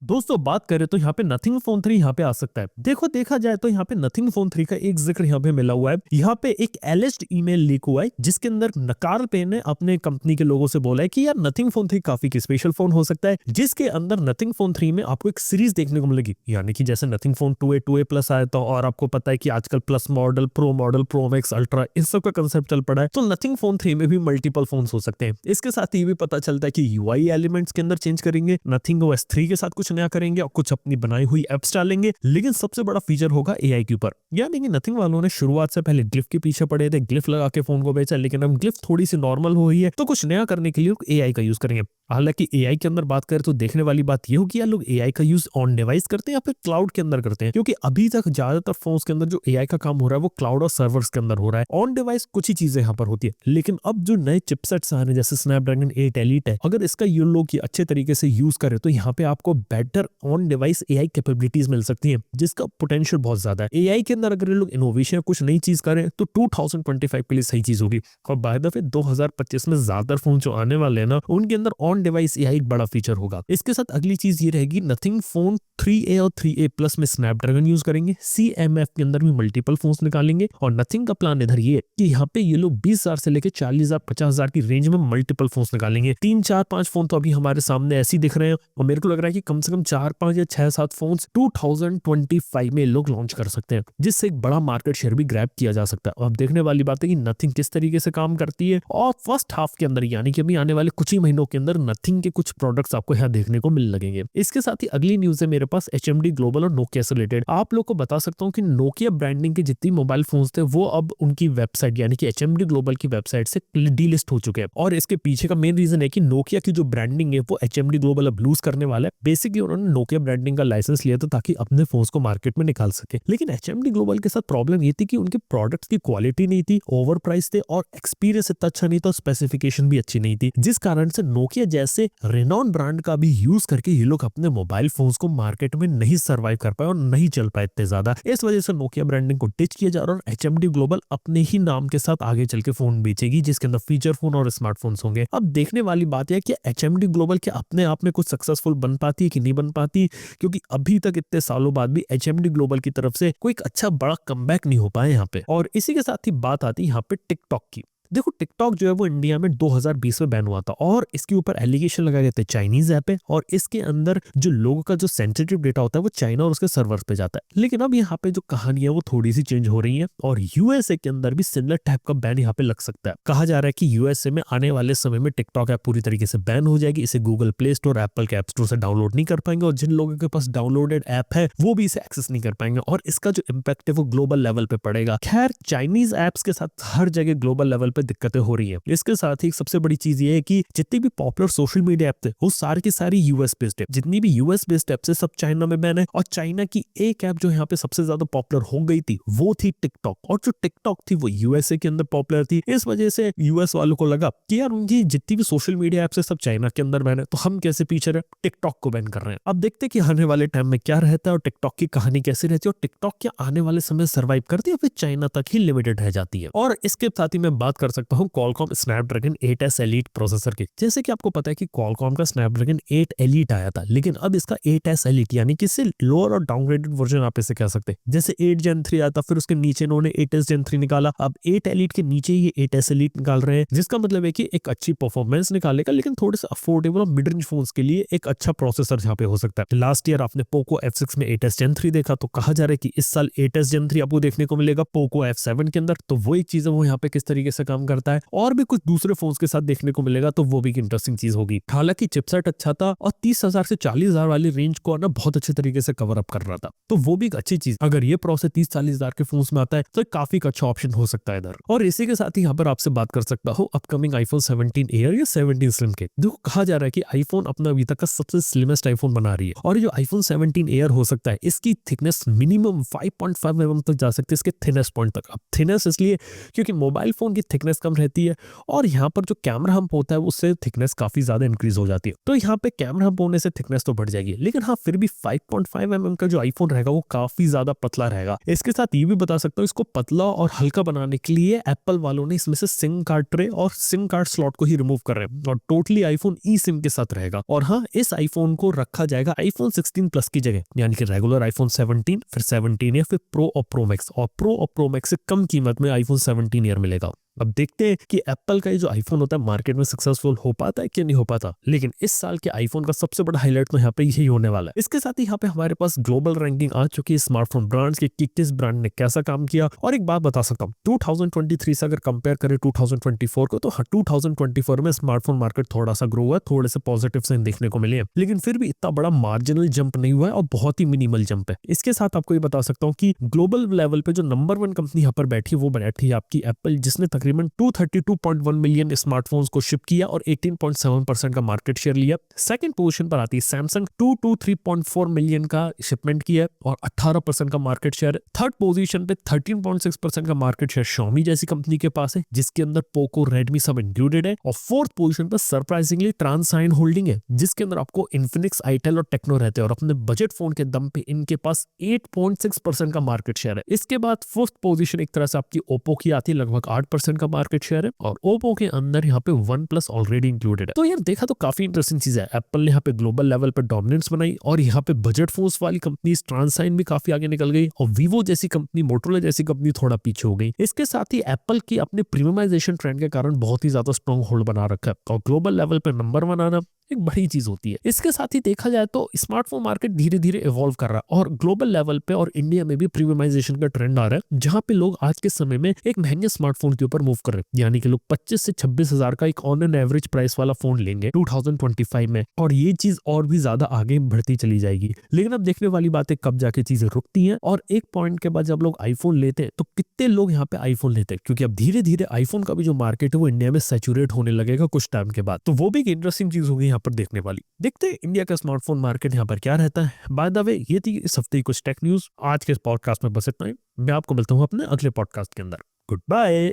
दोस्तों बात करें तो यहाँ पे नथिंग फोन 3 यहाँ पे आ सकता है। देखो देखा जाए तो यहाँ पे नथिंग फोन 3 का एक जिक्र यहाँ पे मिला हुआ है। यहाँ पे एक एलिस्ड ईमेल लीक हुआ है जिसके अंदर कार्ल पे ने अपने कंपनी के लोगों से बोला है कि यार नथिंग फोन 3 काफी स्पेशल फोन हो सकता है, जिसके अंदर नथिंग फोन 3 में आपको एक सीरीज देखने को मिलेगी। यानी कि जैसे nothing phone 2A 2A plus आया था और आपको पता है कि आजकल plus model, pro max, ultra, इन सब का कंसेप्ट चल पड़ा है, तो नथिंग फोन 3 में भी मल्टीपल फोन हो सकते हैं। इसके साथ ये भी पता चलता है कि यूआई एलिमेंट्स के अंदर चेंज करेंगे, नथिंग OS 3 के साथ कुछ नया करेंगे और कुछ अपनी बनाई हुई एप्स डालेंगे। लेकिन सबसे बड़ा फीचर होगा एआई के ऊपर। यानी कि नथिंग वालों ने शुरुआत से पहले ग्लिफ के पीछे पड़े थे, ग्लिफ लगा के फोन को बेचा, लेकिन अब ग्लिफ थोड़ी सी नॉर्मल हो रही है तो कुछ नया करने के लिए एआई का यूज करेंगे। हालांकि एआई के अंदर बात करें तो देखने वाली बात ये होगी यार लोग एआई का यूज ऑन डिवाइस करते हैं या फिर क्लाउड के अंदर करते हैं, क्योंकि अभी तक ज्यादातर फोन्स के अंदर जो एआई का काम हो रहा है वो क्लाउड और सर्वर्स के अंदर हो रहा है। ऑन डिवाइस कुछ ही चीजें यहाँ पर होती है, लेकिन अब जो नए चिपसेट्स आ रहे हैं जैसे स्नैपड्रैगन 8 एलीट है, अगर इसका ये लोग अच्छे तरीके से यूज करें तो यहाँ पे आपको better on device AI capabilities मिल सकती है, जिसका पोटेंशियल बहुत ज्यादा है। एआई के अंदर अगर ये लोग इनोवेशन कुछ नई चीज करें तो 2025 के लिए सही चीज होगी। और बाय द वे 2025 में ज्यादातर फोन जो आने वाले हैं ना, उनके अंदर ऑन डिवाइस एआई बड़ा फीचर होगा। इसके साथ अगली चीज ये रहेगी, नथिंग फोन 3A और 3A प्लस में स्नैपड्रैगन यूज करेंगे, CMF के अंदर भी मल्टीपल फोन्स निकालेंगे। और नथिंग का प्लान इधर ये है कि यहाँ पे ये लोग 20,000 से लेकर 40,000 50,000 की रेंज में मल्टीपल फोन्स निकालेंगे। 3 4 5 फोन तो अभी हमारे सामने ऐसे ही दिख रहे हैं और मेरे को लग रहा है कि कम से कम 4 5 या 6 7 फोन्स 2025 में लोग लॉन्च कर सकते हैं, जिससे एक बड़ा मार्केट शेयर भी ग्रैब किया जा सकता है। अब देखने वाली बात है कि नथिंग किस तरीके से काम करती है और फर्स्ट हाफ के अंदर यानी कि अभी आने वाले कुछ ही महीनों के अंदर नथिंग के कुछ प्रोडक्ट्स आपको यहाँ देखने को मिल लगेंगे। इसके साथ ही अगली न्यूज है मेरे पास HMD ग्लोबल और नोकिया से रिलेटेड। आप लोग को बता सकता हूँ कि नोकिया ब्रांडिंग के जितनी मोबाइल फोन्स थे वो अब उनकी वेबसाइट यानी कि HMD ग्लोबल की वेबसाइट से डीलिस्ट हो चुके हैं। और इसके पीछे का मेन रीजन है कि नोकिया की जो ब्रांडिंग है वो HMD ग्लोबल अब लूज करने वाला है। बेसिकली उन्होंने नोकिया ब्रांडिंग का लाइसेंस लिया था ताकि अपने फोन्स को मार्केट में निकाल सके, लेकिन HMD ग्लोबल के साथ प्रॉब्लम ये थी कि उनके प्रोडक्ट्स की क्वालिटी नहीं थी, ओवर प्राइस थे और एक्सपीरियंस इतना अच्छा नहीं था, स्पेसिफिकेशन भी अच्छी नहीं थी, जिस कारण से नोकिया जैसे रेनॉन ब्रांड का भी यूज करके ये लोग अपने मोबाइल फोन्स को मार्केट में नहीं सर्वाइव कर पाए और नहीं चल पाए इतने ज्यादा। इस वजह से नोकिया ब्रांडिंग को डिच किया जा रहा है और HMD ग्लोबल अपने ही नाम के साथ आगे चल के फोन बेचेगी, जिसके अंदर फीचर फोन और स्मार्टफोन्स होंगे। अब देखने वाली बात है कि HMD ग्लोबल क्या अपने आप में कुछ सक्सेसफुल बन पाती है कि नहीं बन पाती, क्योंकि अभी तक इतने सालों बाद भी HMD ग्लोबल की तरफ से कोई अच्छा बड़ा कमबैक नहीं हो पाया यहाँ पे। और इसी के साथ ही बात आती है यहाँ पे टिकटॉक की। देखो टिकटॉक जो है वो इंडिया में 2020 में बैन हुआ था और इसके ऊपर एलिगेशन लगाए गए थे चाइनीज ऐप है और इसके अंदर जो लोगों का जो सेंसिटिव डेटा होता है वो चाइना और उसके सर्वर पे जाता है। लेकिन अब यहाँ पे जो कहानी है वो थोड़ी सी चेंज हो रही है और यूएसए के अंदर भी सिमिलर टाइप का बैन यहाँ पे लग सकता है। कहा जा रहा है कि यूएसए में आने वाले समय में टिकटॉक ऐप पूरी तरीके से बैन हो जाएगी, इसे गूगल प्ले स्टोर, एप्पल के ऐप स्टोर से डाउनलोड नहीं कर पाएंगे और जिन लोगों के पास डाउनलोडेड ऐप है वो भी इसे एक्सेस नहीं कर पाएंगे और इसका जो इम्पैक्ट है वो ग्लोबल लेवल पे पड़ेगा। खैर चाइनीज ऐप्स के साथ हर जगह ग्लोबल लेवल पे दिक्कतें हो रही है। इसके साथ ही सबसे बड़ी चीज ये है कि जितनी भी पॉपुलर सोशल मीडिया ऐप थे वो सारी की सारी यूएस बेस्ड है। जितनी भी यूएस बेस्ड ऐप है सब चाइना में बैन है और चाइना की एक ऐप जो यहाँ पे सबसे ज्यादा पॉपुलर हो गई थी वो थी टिकटॉक और जो टिकटॉक थी वो यूएसए के अंदर पॉपुलर थी। इस वजह से यूएस वालों को लगा कि यार उनकी जितनी भी सोशल मीडिया ऐप है सब चाइना के अंदर बैन है तो हम कैसे पीछे रहे, टिकटॉक को बैन कर रहे हैं। अब देखते कि आने वाले टाइम में क्या रहता है और टिकटॉक की कहानी कैसी रहती है और टिकटॉक क्या आने वाले समय सर्वाइव करती है फिर चाइना तक ही लिमिटेड रह जाती है। और इसके साथ ही मैं बात कर सकता हूँ Qualcomm Snapdragon 8S elite processor की। जैसे कि आपको पता है कि क्वालकॉम का स्नैपड्रैगन 8 एलीट आया था, लेकिन अब इसका 8S एलीट यानी कि इससे लोअर और डाउनग्रेडेड वर्जन आप इसे कह सकते हैं। जैसे 8 Gen 3 आया था फिर उसके नीचे इन्होंने 8S Gen 3 निकाला, अब 8 एलीट के नीचे ये 8S एलीट निकाल रहे हैं, जिसका मतलब है कि एक अच्छी परफॉर्मेंस निकालेगा लेकिन थोड़े से अफोर्डेबल और मिड रेंज फोन्स के लिए एक अच्छा प्रोसेसर यहाँ पे हो सकता है। लास्ट ईयर आपने पोको F6 में 8S Gen 3 देखा तो कहा जा रहा है कि इस साल 8S Gen 3 आपको देखने को मिलेगा पोको F7 के अंदर। तो वो एक चीज है वो यहाँ पे किस तरीके से काम करता है और भी कुछ दूसरे फोन्स के साथ देखने को मिलेगा तो वो भी इंटरेस्टिंग चीज होगी। हालांकि चिपसेट अच्छा था और 30,000 से 40,000 वाली रेंज को ना बहुत अच्छे तरीके से कवर अप कर रहा था, तो वो भी एक अच्छी चीज। अगर ये प्रोसेसर 30-40,000 के फोन्स में आता है तो काफी अच्छा ऑप्शन हो सकता है इधर। और इसी के साथ ही यहाँ पर आपसे बात कर सकता हूँ अपकमिंग आईफोन 17 एयर या 17 स्लिम के। देखो कहा जा रहा है कि आईफोन अपना अभी तक का सबसे स्लिमेस्ट आईफोन बना रही है और ये जो आईफोन 17 एयर हो सकता है इसकी थिकनेस मिनिमम 5.5 mm तक जा सकती है इसके थिनेस्ट पॉइंट तक। अब थिनेस इसलिए क्योंकि मोबाइल फोन की थिकनेस थिकनेस कम रहती है और यहाँ पर जो कैमरा हम्प होता है उससे थिकनेस काफी ज्यादा इंक्रीज हो जाती है। तो यहाँ पे कैमरा हम्प होने से थिकनेस तो बढ़ जाएगी, लेकिन हाँ फिर भी 5.5 mm का जो आईफोन रहेगा वो काफी ज्यादा पतला रहेगा। इसके साथ ये भी बता सकता हूँ, इसको पतला और हल्का बनाने के लिए एप्पल वालों ने इसमें से सिम कार्ड ट्रे और सिम कार्ड स्लॉट को ही रिमूव कर रहे हैं और टोटली आईफोन ई सिम के साथ रहेगा। और हाँ, इस आईफोन को रखा जाएगा आईफोन 16 प्लस की जगह, यानी कि रेगुलर आईफोन 17, फिर 17 या फिर प्रो और प्रो मैक्स, और प्रो और प्रो मैक्स से कम कीमत में आईफोन 17 ईयर मिलेगा। अब देखते हैं कि एप्पल का ये जो आईफोन होता है मार्केट में सक्सेसफुल हो पाता है कि नहीं हो पाता, लेकिन इस साल के आईफोन का सबसे बड़ा हाईलाइट तो यहाँ पे यही होने वाला है। इसके साथ ही यहाँ पे हमारे पास ग्लोबल रैंकिंग आ चुकी है स्मार्टफोन ब्रांड्स की, किस ब्रांड ने कैसा काम किया। और एक बात बता सकता हूँ, 2023 से अगर कंपेयर करें 2024 को, तो 2024 में स्मार्टफोन मार्केट थोड़ा सा ग्रो हुआ, थोड़े से पॉजिटिव साइन देखने को मिले हैं, लेकिन फिर भी इतना बड़ा मार्जिनल जंप नहीं हुआ है और बहुत ही मिनिमल जंप है। इसके साथ आपको ये बता सकता हूँ कि ग्लोबल लेवल पे जो नंबर 1 कंपनी यहाँ पर बैठी है वो बैठी है आपकी एप्पल, जिसने तकरीबन 232.1 मिलियन स्मार्टफोन्स को शिप किया और 18.7% का मार्केट शेयर लिया। सेकंड पोजीशन पर आती है सैमसंग, 223.4 मिलियन का शिपमेंट किया और 18% का मार्केट शेयर। थर्ड पोजीशन पे 13.6% का मार्केट शेयर Xiaomi जैसी कंपनी के पास है, जिसके अंदर पोको, रेडमी सब इंक्लूडेड है। और फोर्थ पोजीशन पर सरप्राइजिंगली ट्रांसाइन होल्डिंग है, जिसके अंदर आपको इन्फिनिक्स, आईटेल और टेक्नो रहते हैं और अपने बजट फोन के दम पे इनके पास 8.6% का मार्केट शेयर है। इसके बाद फिफ्थ पोजीशन एक तरह से आपकी ओप्पो की आती है, लगभग 8% का मार्केट शेयर है और ओप्पो के अंदर यहाँ पे वन प्लस ऑलरेडी इंक्लूडेड है। तो यार देखा तो काफी इंटरेस्टिंग चीज है, एप्पल ने यहाँ पे ग्लोबल लेवल पे डोमिनेंस बनाई और यहाँ पे बजट फोन्स वाली कंपनी ट्रांसाइन भी काफी आगे निकल गई और वीवो जैसी कंपनी, मोटोरोला जैसी कंपनी थोड़ा पीछे हो गई। इसके साथ ही एप्पल की अपने प्रीमियमाइजेशन ट्रेंड के कारण बहुत ही ज्यादा स्ट्रॉन्ग होल्ड बना रखा है और ग्लोबल लेवल पे नंबर 1 आना एक बड़ी चीज होती है। इसके साथ ही देखा जाए तो स्मार्टफोन मार्केट धीरे धीरे इवॉल्व कर रहा है और ग्लोबल लेवल पे और इंडिया में भी प्रीमियमाइजेशन का ट्रेंड आ रहा है, जहां पे लोग आज के समय में एक महंगे स्मार्टफोन के ऊपर मूव कर रहे हैं, यानी कि लोग 25 से 26 हजार का एक ऑन एन एवरेज प्राइस वाला फोन लेंगे 2025 में, और ये चीज और भी ज्यादा आगे बढ़ती चली जाएगी। लेकिन अब देखने वाली बात है कब जाके चीजें रुकती हैं और एक पॉइंट के बाद जब लोग आईफोन लेते हैं तो कितने लोग यहाँ पे आईफोन लेते हैं, क्योंकि अब धीरे धीरे आईफोन का भी जो मार्केट है वो इंडिया में सैचुरेट होने लगेगा कुछ टाइम के बाद। तो वो भी एक इंटरेस्टिंग चीज होगी यहाँ पर देखने वाली। देखते हैं इंडिया का स्मार्टफोन मार्केट यहाँ पर क्या रहता है। बाय द वे, ये थी इस हफ्ते की कुछ टेक न्यूज। आज के इस पॉडकास्ट में बस इतना ही। मैं आपको मिलता हूँ अपने अगले पॉडकास्ट के अंदर। Good bye.